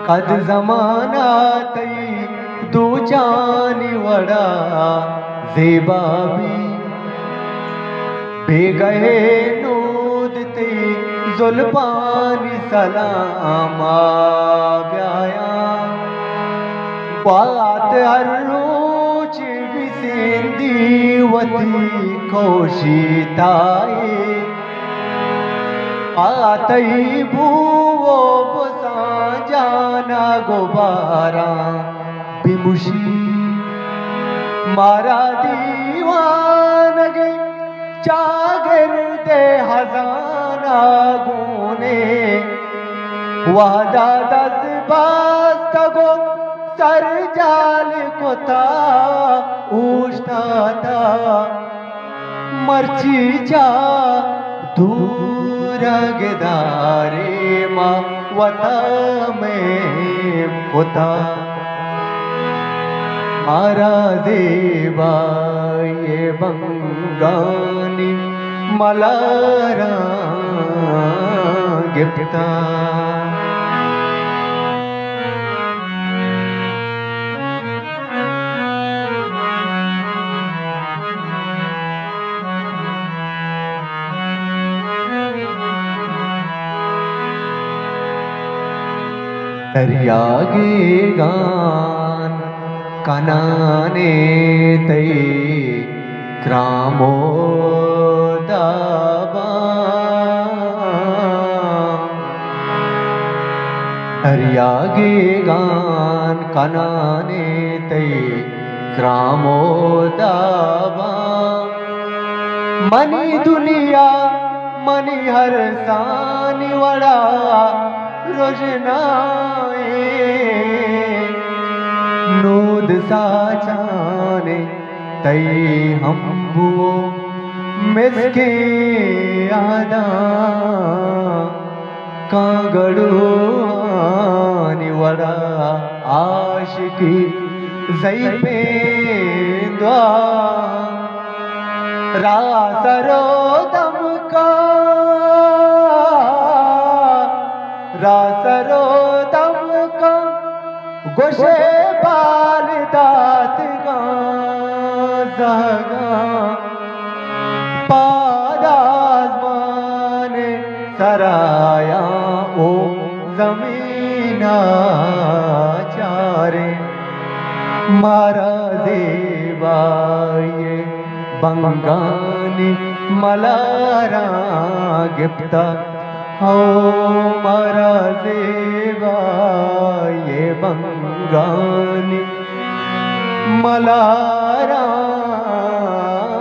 कद जमाना तई दू जानी वड़ा जेबाबी बेगहे नूद ते जुल्फानी सलामा ब्याया बात हर रोज बिसेंदी वती कोशिताए आतई भूवो बसा जाना गोबारा बिमुशी मारा दीवान गई चागर दे हजाना गुने वादा दस बास्तगो सर जाल कोता उष्टा था मर्ची जा दूर गदारे माँ वता में कोता मारा देवा ये बंगानी मलारा गिफ्ता दरिया गे गान कनाने तई क्रामो दाबा दरिया गे गान कनाने तई क्रामो दाबा मनी दुनिया मनी हर सानी वड़ा रोशनाए नूद साचाने तई हम्बो मिसके आदा कागड़ो निवड़ा आशिकी ज़ैबे द्वा रासरो दम का रासरो दम का गोशे बाल दात गा जगा पादाज़मान सराया ओ ज़मीना चारे मारा देवा ये बंगानी मलारा गिफ्ता हो मारा देवा ये बंगानी मलारा